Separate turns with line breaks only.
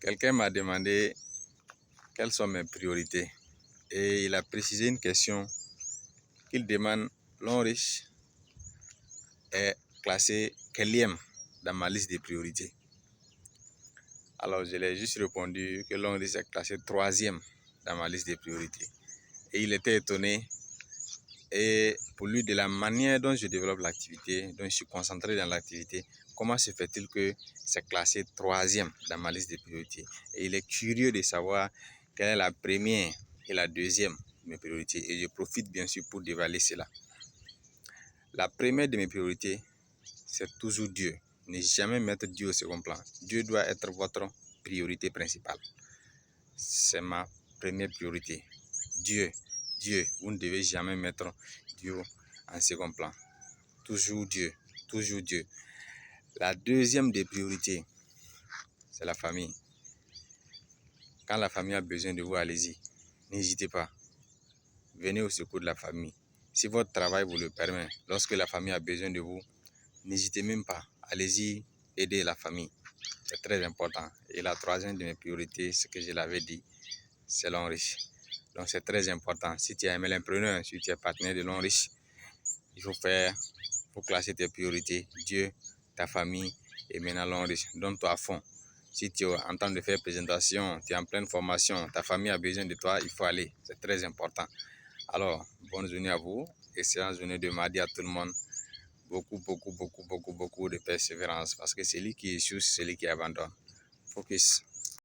Quelqu'un m'a demandé quelles sont mes priorités et il a précisé une question qu'il demande: Long Riche est classé quelième dans ma liste de priorités. Alors je l'ai juste répondu que Long Riche est classé troisième dans ma liste de priorités. Et il était étonné, et pour lui, de la manière dont je développe l'activité, dont je suis concentré dans l'activité, comment se fait-il que c'est classé troisième dans ma liste de priorités? Et il est curieux de savoir quelle est la première et la deuxième de mes priorités. Et je profite bien sûr pour dévaler cela. La première de mes priorités, c'est toujours Dieu. Ne jamais mettre Dieu au second plan. Dieu doit être votre priorité principale. C'est ma première priorité. Dieu. Vous ne devez jamais mettre Dieu en second plan. Toujours Dieu. Toujours Dieu. La deuxième des priorités, c'est la famille. Quand la famille a besoin de vous, allez-y. N'hésitez pas. Venez au secours de la famille. Si votre travail vous le permet, lorsque la famille a besoin de vous, n'hésitez même pas. Allez-y, aider la famille. C'est très important. Et la troisième de mes priorités, ce que je l'avais dit, c'est Long Riche. Donc c'est très important. Si tu es un entrepreneur, si tu es partenaire de Long Riche, il faut classer tes priorités. Dieu, ta famille et maintenant Long Riche. Donne-toi à fond. Si tu es en train de faire présentation, tu es en pleine formation, ta famille a besoin de toi, il faut aller. C'est très important. Alors, bonne journée à vous. Excellente journée de mardi à tout le monde. Beaucoup de persévérance. Parce que c'est lui qui échoue, c'est lui qui abandonne. Focus.